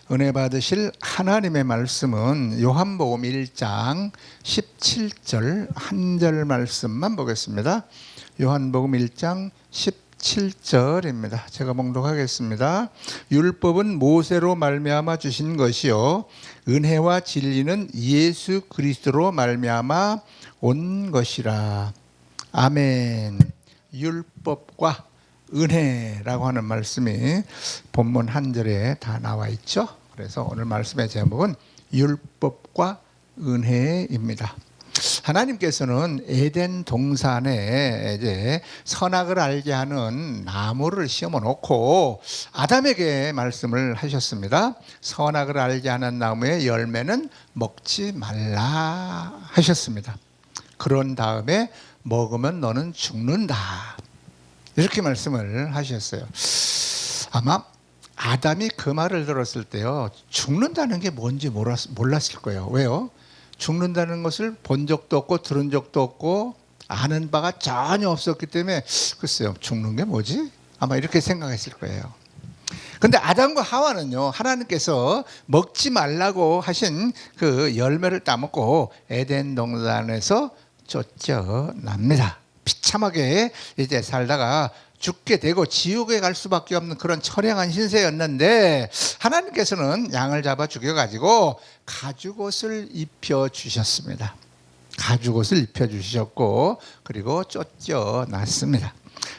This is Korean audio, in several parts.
은혜 받으실 하나님의 말씀은 요한복음 1장 17절 한 절 말씀만 보겠습니다. 요한복음 1장 17절입니다. 제가 봉독하겠습니다. 율법은 모세로 말미암아 주신 것이요 은혜와 진리는 예수 그리스도로 말미암아 온 것이라. 아멘. 율법과 은혜라고 하는 말씀이 본문 한 절에 다 나와 있죠. 그래서 오늘 말씀의 제목은 율법과 은혜입니다. 하나님께서는 에덴 동산에 이제 선악을 알게 하는 나무를 심어 놓고 아담에게 말씀을 하셨습니다. 선악을 알게 하는 나무의 열매는 먹지 말라 하셨습니다. 그런 다음에 먹으면 너는 죽는다. 이렇게 말씀을 하셨어요. 아마 아담이 그 말을 들었을 때요, 죽는다는 게 뭔지 몰랐을 거예요. 왜요? 죽는다는 것을 본 적도 없고 들은 적도 없고 아는 바가 전혀 없었기 때문에 글쎄요, 죽는 게 뭐지? 아마 이렇게 생각했을 거예요. 근데 아담과 하와는요, 하나님께서 먹지 말라고 하신 그 열매를 따먹고 에덴 동산에서 쫓겨납니다. 비참하게 이제 살다가 죽게 되고 지옥에 갈 수밖에 없는 그런 처량한 신세였는데 하나님께서는 양을 잡아 죽여가지고 가죽옷을 입혀주셨습니다. 가죽옷을 입혀주셨고 그리고 쫓겨났습니다.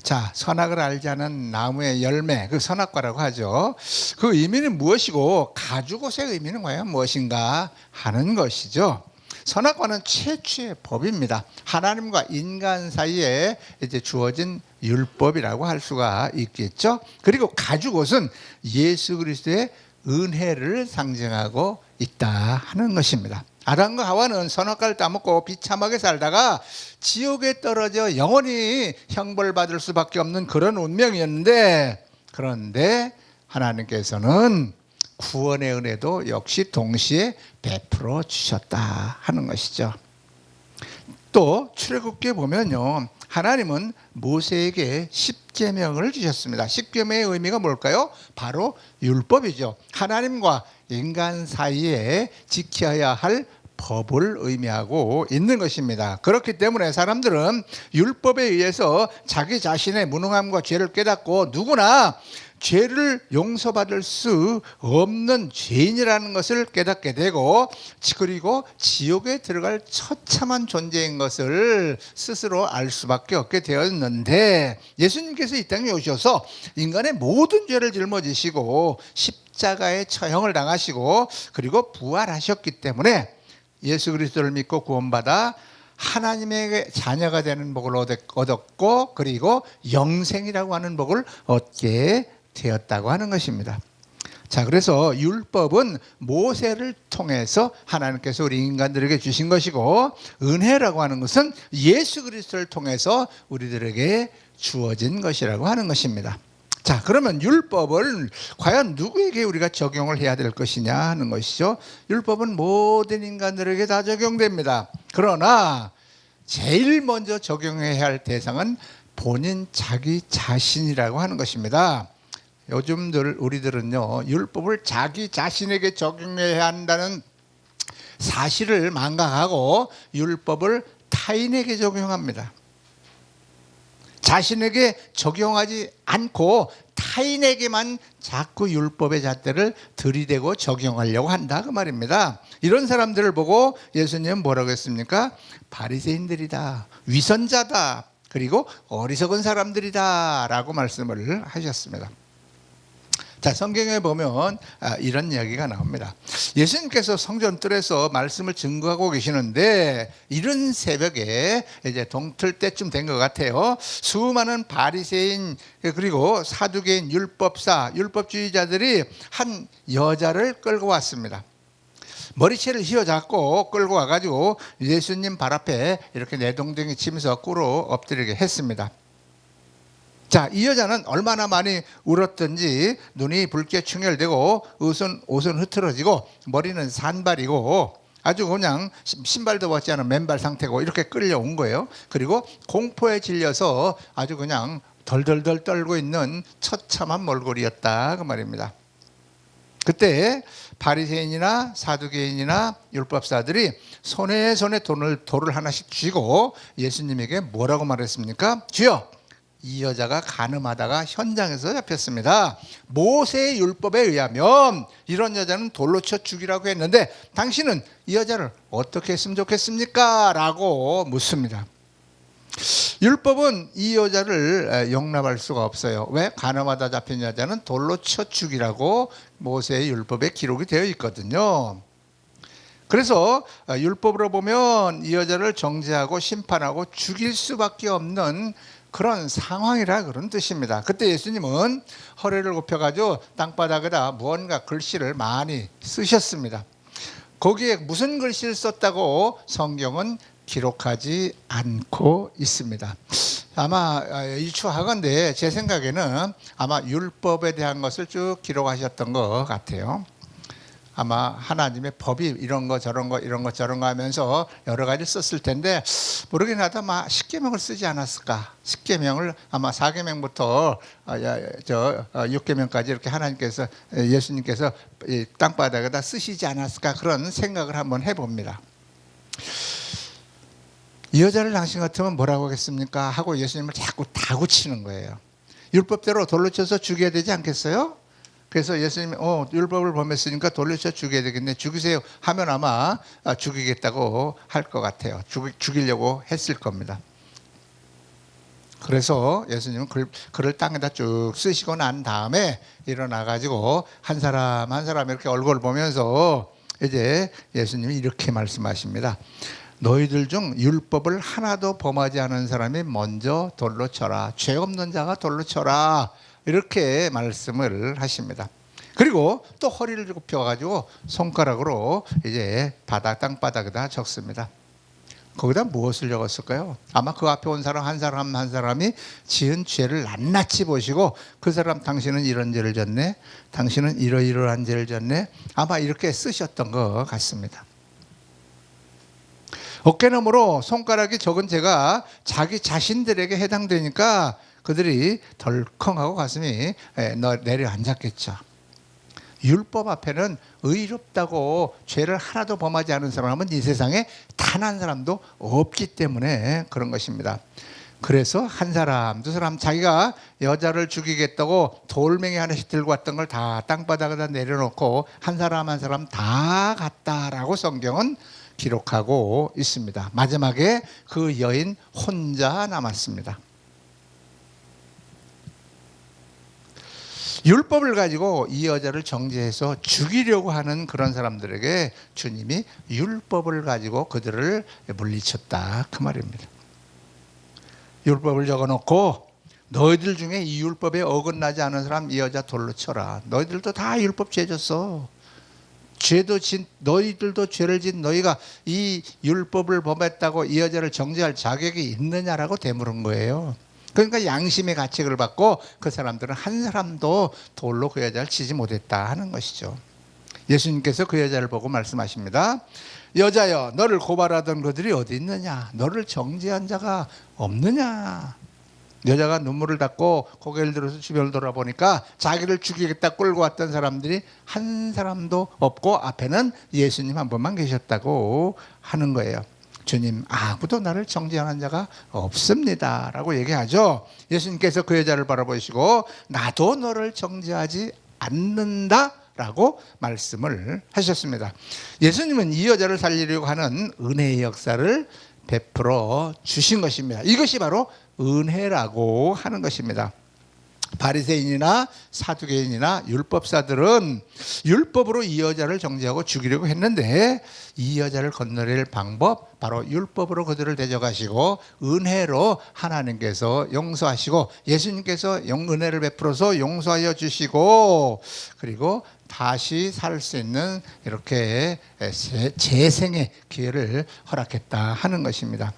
자, 선악을 알지 않은 나무의 열매, 그 선악과라고 하죠. 그 의미는 무엇이고 가죽옷의 의미는 과연 무엇인가 하는 것이죠. 선악과는 최초의 법입니다. 하나님과 인간 사이에 이제 주어진 율법이라고 할 수가 있겠죠. 그리고 가죽옷은 예수 그리스도의 은혜를 상징하고 있다 하는 것입니다. 아담과 하와는 선악과를 따먹고 비참하게 살다가 지옥에 떨어져 영원히 형벌받을 수밖에 없는 그런 운명이었는데, 그런데 하나님께서는 구원의 은혜도 역시 동시에 베풀어 주셨다 하는 것이죠. 또 출애굽기에 보면요, 하나님은 모세에게 십계명을 주셨습니다. 십계명의 의미가 뭘까요? 바로 율법이죠. 하나님과 인간 사이에 지켜야 할 법을 의미하고 있는 것입니다. 그렇기 때문에 사람들은 율법에 의해서 자기 자신의 무능함과 죄를 깨닫고 누구나 죄를 용서받을 수 없는 죄인이라는 것을 깨닫게 되고, 그리고 지옥에 들어갈 처참한 존재인 것을 스스로 알 수밖에 없게 되었는데, 예수님께서 이 땅에 오셔서 인간의 모든 죄를 짊어지시고 십자가의 처형을 당하시고 그리고 부활하셨기 때문에 예수 그리스도를 믿고 구원받아 하나님의 자녀가 되는 복을 얻었고 그리고 영생이라고 하는 복을 얻게 되었다고 하는 것입니다. 자, 그래서 율법은 모세를 통해서 하나님께서 우리 인간들에게 주신 것이고, 은혜라고 하는 것은 예수 그리스도를 통해서 우리들에게 주어진 것이라고 하는 것입니다. 자, 그러면 율법을 과연 누구에게 우리가 적용을 해야 될 것이냐 하는 것이죠. 율법은 모든 인간들에게 다 적용됩니다. 그러나 제일 먼저 적용해야 할 대상은 본인 자기 자신이라고 하는 것입니다. 요즘 우리들은요, 율법을 자기 자신에게 적용해야 한다는 사실을 망각하고 율법을 타인에게 적용합니다. 자신에게 적용하지 않고 타인에게만 자꾸 율법의 잣대를 들이대고 적용하려고 한다 그 말입니다. 이런 사람들을 보고 예수님은 뭐라고 했습니까? 바리새인들이다, 위선자다, 그리고 어리석은 사람들이다 라고 말씀을 하셨습니다. 자, 성경에 보면 이런 이야기가 나옵니다. 예수님께서 성전뜰에서 말씀을 증거하고 계시는데 이른 새벽에 이제 동틀 때쯤 된 것 같아요. 수많은 바리새인 그리고 사두개인 율법사, 율법주의자들이 한 여자를 끌고 왔습니다. 머리채를 휘어잡고 끌고 와가지고 예수님 발 앞에 이렇게 내동댕이 치면서 꿇어 엎드리게 했습니다. 자, 이 여자는 얼마나 많이 울었던지 눈이 붉게 충혈되고 옷은 흐트러지고 머리는 산발이고 아주 그냥 신발도 벗지 않은 맨발 상태고 이렇게 끌려온 거예요. 그리고 공포에 질려서 아주 그냥 덜덜덜 떨고 있는 처참한 몰골이었다 그 말입니다. 그때 바리새인이나 사두개인이나 율법사들이 손에 돌을 하나씩 쥐고 예수님에게 뭐라고 말했습니까? 주여, 이 여자가 간음하다가 현장에서 잡혔습니다. 모세의 율법에 의하면 이런 여자는 돌로 쳐 죽이라고 했는데 당신은 이 여자를 어떻게 했으면 좋겠습니까? 라고 묻습니다. 율법은 이 여자를 용납할 수가 없어요. 왜? 간음하다 잡힌 여자는 돌로 쳐 죽이라고 모세의 율법에 기록이 되어 있거든요. 그래서 율법으로 보면 이 여자를 정죄하고 심판하고 죽일 수밖에 없는 그런 상황이라 그런 뜻입니다. 그때 예수님은 허리를 굽혀가지고 땅바닥에다 무언가 글씨를 많이 쓰셨습니다. 거기에 무슨 글씨를 썼다고 성경은 기록하지 않고 있습니다. 아마 유추하건대 제 생각에는 아마 율법에 대한 것을 쭉 기록하셨던 것 같아요. 아마 하나님의 법이 이런 거 저런 거 이런 거 저런 거 하면서 여러 가지 썼을 텐데 모르긴 하다 아마 10계명을 쓰지 않았을까. 10계명을 아마 4계명부터 6계명까지 이렇게 하나님께서 예수님께서 땅바닥에다 쓰시지 않았을까 그런 생각을 한번 해봅니다. 이 여자를 당신 같으면 뭐라고 하겠습니까? 하고 예수님을 자꾸 다구치는 거예요. 율법대로 돌로 쳐서 죽여야 되지 않겠어요? 그래서 예수님이 율법을 범했으니까 돌로 쳐 죽여야 되겠네. 죽이세요 하면 아마 죽이겠다고 할 것 같아요. 죽이려고 했을 겁니다. 그래서 예수님은 글을 땅에다 쭉 쓰시고 난 다음에 일어나가지고 한 사람 한 사람 이렇게 얼굴 보면서 이제 예수님이 이렇게 말씀하십니다. 너희들 중 율법을 하나도 범하지 않은 사람이 먼저 돌로 쳐라. 죄 없는 자가 돌로 쳐라. 이렇게 말씀을 하십니다. 그리고 또 허리를 굽혀가지고 손가락으로 이제 땅바닥에다 적습니다. 거기다 무엇을 적었을까요? 아마 그 앞에 온 사람 한 사람이 지은 죄를 낱낱이 보시고 그 사람 당신은 이런 죄를 졌네, 당신은 이러이러한 죄를 졌네, 아마 이렇게 쓰셨던 것 같습니다. 어깨너머로 손가락이 적은 죄가 자기 자신들에게 해당되니까 그들이 덜컹하고 가슴이 내려앉았겠죠. 율법 앞에는 의롭다고 죄를 하나도 범하지 않은 사람은 이 세상에 단 한 사람도 없기 때문에 그런 것입니다. 그래서 한 사람, 두 사람 자기가 여자를 죽이겠다고 돌멩이 하나씩 들고 왔던 걸 다 땅바닥에다 내려놓고 한 사람 한 사람 다 갔다라고 성경은 기록하고 있습니다. 마지막에 그 여인 혼자 남았습니다. 율법을 가지고 이 여자를 정죄해서 죽이려고 하는 그런 사람들에게 주님이 율법을 가지고 그들을 물리쳤다 그 말입니다. 율법을 적어놓고 너희들 중에 이 율법에 어긋나지 않은 사람 이 여자 돌로 쳐라. 너희들도 다 율법 죄 졌어. 너희들도 죄를 진 너희가 이 율법을 범했다고 이 여자를 정죄할 자격이 있느냐라고 되물은 거예요. 그러니까 양심의 가책을 받고 그 사람들은 한 사람도 돌로 그 여자를 치지 못했다 하는 것이죠. 예수님께서 그 여자를 보고 말씀하십니다. 여자여, 너를 고발하던 그들이 어디 있느냐? 너를 정죄한 자가 없느냐? 여자가 눈물을 닦고 고개를 들어서 주변을 돌아보니까 자기를 죽이겠다 끌고 왔던 사람들이 한 사람도 없고 앞에는 예수님 한 분만 계셨다고 하는 거예요. 주님, 아무도 나를 정죄하는 자가 없습니다 라고 얘기하죠. 예수님께서 그 여자를 바라보시고 나도 너를 정죄하지 않는다 라고 말씀을 하셨습니다. 예수님은 이 여자를 살리려고 하는 은혜의 역사를 베풀어 주신 것입니다. 이것이 바로 은혜라고 하는 것입니다. 바리새인이나 사두개인이나 율법사들은 율법으로 이 여자를 정죄하고 죽이려고 했는데 이 여자를 건너릴 방법 바로 율법으로 그들을 대적하시고 은혜로 하나님께서 용서하시고 예수님께서 은혜를 베풀어서 용서하여 주시고 그리고 다시 살 수 있는 이렇게 재생의 기회를 허락했다 하는 것입니다.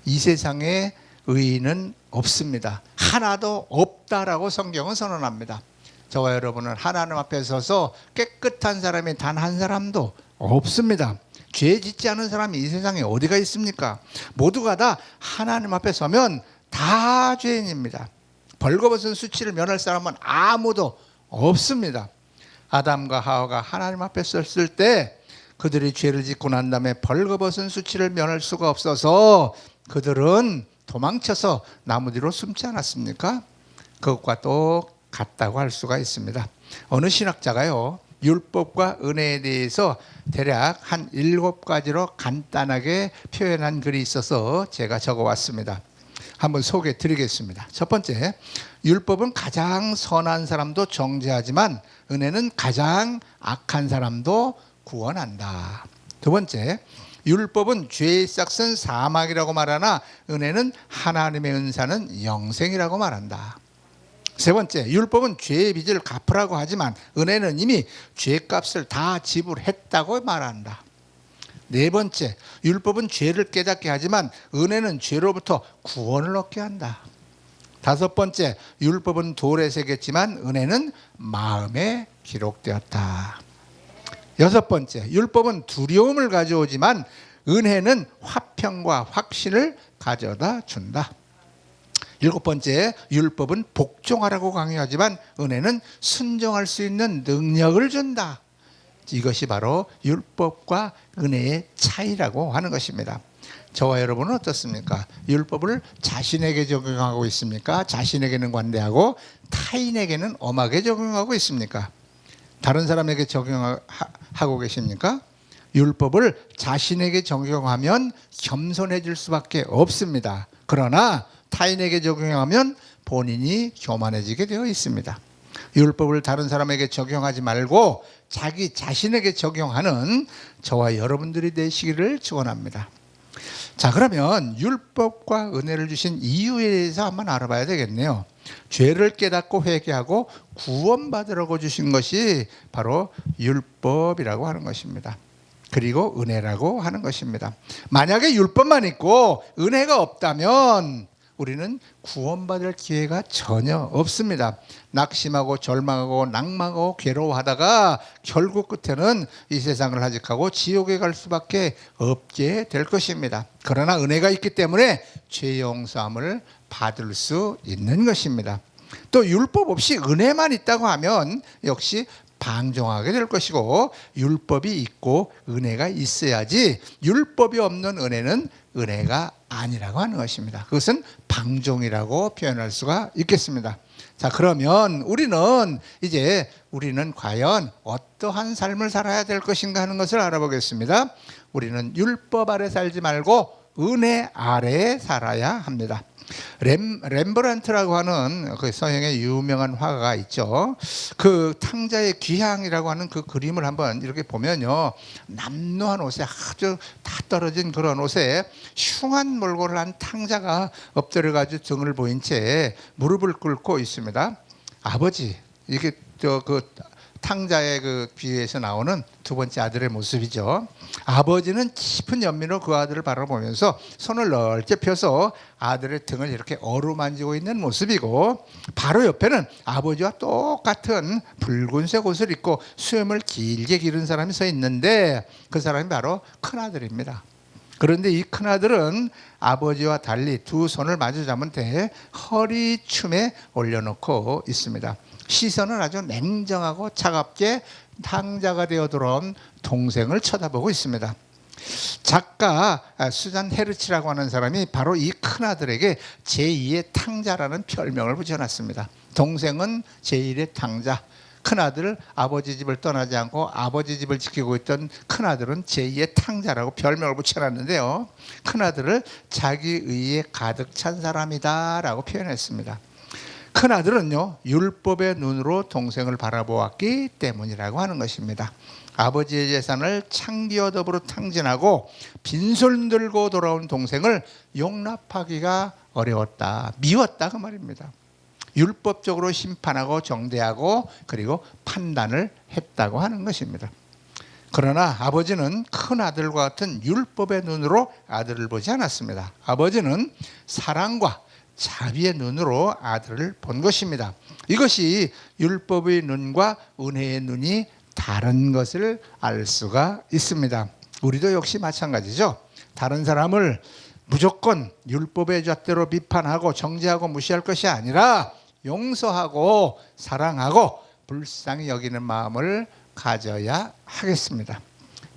이 세상에 의인은 없습니다. 하나도 없다라고 성경은 선언합니다. 저와 여러분은 하나님 앞에 서서 깨끗한 사람이 단 한 사람도 없습니다. 죄 짓지 않은 사람이 이 세상에 어디가 있습니까? 모두가 다 하나님 앞에 서면 다 죄인입니다. 벌거벗은 수치를 면할 사람은 아무도 없습니다. 아담과 하와가 하나님 앞에 섰을 때 그들이 죄를 짓고 난 다음에 벌거벗은 수치를 면할 수가 없어서 그들은 도망쳐서 나무 뒤로 숨지 않았습니까? 그것과 똑같다고 할 수가 있습니다. 어느 신학자가요, 율법과 은혜에 대해서 대략 한 7가지로 간단하게 표현한 글이 있어서 제가 적어왔습니다. 한번 소개해 드리겠습니다. 첫 번째, 율법은 가장 선한 사람도 정죄하지만 은혜는 가장 악한 사람도 구원한다. 두 번째, 율법은 죄의 싹은 사망이라고 말하나 은혜는 하나님의 은사는 영생이라고 말한다. 세 번째, 율법은 죄의 빚을 갚으라고 하지만 은혜는 이미 죄값을 다 지불했다고 말한다. 네 번째, 율법은 죄를 깨닫게 하지만 은혜는 죄로부터 구원을 얻게 한다. 다섯 번째, 율법은 돌에 새겼지만 은혜는 마음에 기록되었다. 여섯 번째, 율법은 두려움을 가져오지만 은혜는 화평과 확신을 가져다 준다. 일곱 번째, 율법은 복종하라고 강요하지만 은혜는 순종할 수 있는 능력을 준다. 이것이 바로 율법과 은혜의 차이라고 하는 것입니다. 저와 여러분은 어떻습니까? 율법을 자신에게 적용하고 있습니까? 자신에게는 관대하고 타인에게는 엄하게 적용하고 있습니까? 다른 사람에게 적용하고 계십니까? 율법을 자신에게 적용하면 겸손해질 수밖에 없습니다. 그러나 타인에게 적용하면 본인이 교만해지게 되어 있습니다. 율법을 다른 사람에게 적용하지 말고 자기 자신에게 적용하는 저와 여러분들이 되시기를 축원합니다. 자, 그러면 율법과 은혜를 주신 이유에 대해서 한번 알아봐야 되겠네요. 죄를 깨닫고 회개하고 구원받으라고 주신 것이 바로 율법이라고 하는 것입니다. 그리고 은혜라고 하는 것입니다. 만약에 율법만 있고 은혜가 없다면 우리는 구원받을 기회가 전혀 없습니다. 낙심하고 절망하고 낭망하고 괴로워하다가 결국 끝에는 이 세상을 하직하고 지옥에 갈 수밖에 없게 될 것입니다. 그러나 은혜가 있기 때문에 죄 용서함을 받을 수 있는 것입니다. 또 율법 없이 은혜만 있다고 하면 역시 방종하게 될 것이고, 율법이 있고 은혜가 있어야지 율법이 없는 은혜는 은혜가 아니라고 하는 것입니다. 그것은 방종이라고 표현할 수가 있겠습니다. 자, 그러면 우리는 과연 어떠한 삶을 살아야 될 것인가 하는 것을 알아보겠습니다. 우리는 율법 아래 살지 말고 은혜 아래에 살아야 합니다. 렘브란트라고 하는 그 서양의 유명한 화가가 있죠. 그 탕자의 귀향이라고 하는 그 그림을 한번 이렇게 보면요, 남노한 옷에 아주 다 떨어진 그런 옷에 흉한 몰골을 한 탕자가 엎드려가지고 등을 보인 채 무릎을 꿇고 있습니다. 아버지, 이게 그 탕자의 그 비유에서 나오는 두 번째 아들의 모습이죠. 아버지는 깊은 연민으로 그 아들을 바라보면서 손을 넓게 펴서 아들의 등을 이렇게 어루만지고 있는 모습이고, 바로 옆에는 아버지와 똑같은 붉은색 옷을 입고 수염을 길게 기른 사람이 서 있는데 그 사람이 바로 큰아들입니다. 그런데 이 큰아들은 아버지와 달리 두 손을 마주 잡은 채 허리춤에 올려놓고 있습니다. 시선은 아주 냉정하고 차갑게 탕자가 되어 들어온 동생을 쳐다보고 있습니다. 작가 수잔 헤르치라고 하는 사람이 바로 이 큰아들에게 제2의 탕자라는 별명을 붙여놨습니다. 동생은 제1의 탕자, 큰아들, 아버지 집을 떠나지 않고 아버지 집을 지키고 있던 큰아들은 제2의 탕자라고 별명을 붙여놨는데요, 큰아들을 자기 의에 가득 찬 사람이다 라고 표현했습니다. 큰아들은요, 율법의 눈으로 동생을 바라보았기 때문이라고 하는 것입니다. 아버지의 재산을 창기어덮으로 탕진하고 빈손 들고 돌아온 동생을 용납하기가 어려웠다, 미웠다 그 말입니다. 율법적으로 심판하고 정죄하고 그리고 판단을 했다고 하는 것입니다. 그러나 아버지는 큰아들과 같은 율법의 눈으로 아들을 보지 않았습니다. 아버지는 사랑과 자비의 눈으로 아들을 본 것입니다. 이것이 율법의 눈과 은혜의 눈이 다른 것을 알 수가 있습니다. 우리도 역시 마찬가지죠. 다른 사람을 무조건 율법의 잣대로 비판하고 정죄하고 무시할 것이 아니라 용서하고 사랑하고 불쌍히 여기는 마음을 가져야 하겠습니다.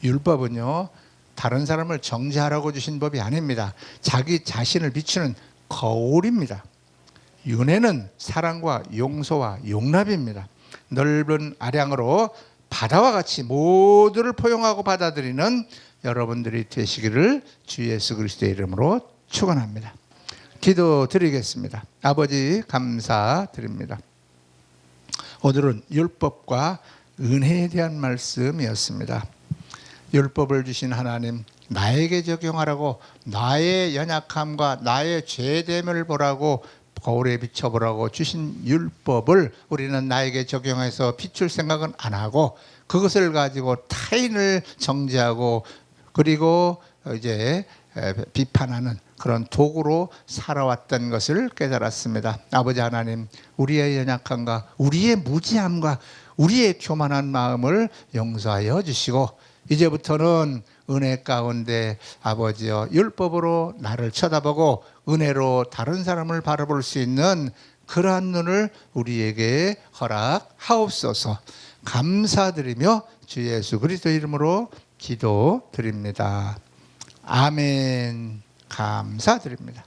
율법은요, 다른 사람을 정죄하라고 주신 법이 아닙니다. 자기 자신을 비추는 거울입니다. 윤회는 사랑과 용서와 용납입니다. 넓은 아량으로 바다와 같이 모두를 포용하고 받아들이는 여러분들이 되시기를 주 예수 그리스도의 이름으로 축원합니다. 기도드리겠습니다. 아버지 감사드립니다. 오늘은 율법과 은혜에 대한 말씀이었습니다. 율법을 주신 하나님, 나에게 적용하라고, 나의 연약함과 나의 죄됨을 보라고, 거울에 비춰보라고 주신 율법을 우리는 나에게 적용해서 비출 생각은 안 하고, 그것을 가지고 타인을 정죄하고 그리고 이제 비판하는 그런 도구로 살아왔던 것을 깨달았습니다. 아버지 하나님, 우리의 연약함과 우리의 무지함과 우리의 교만한 마음을 용서하여 주시고, 이제부터는 은혜 가운데 아버지여 율법으로 나를 쳐다보고 은혜로 다른 사람을 바라볼 수 있는 그러한 눈을 우리에게 허락하옵소서. 감사드리며 주 예수 그리스도 이름으로 기도드립니다. 아멘. 감사드립니다.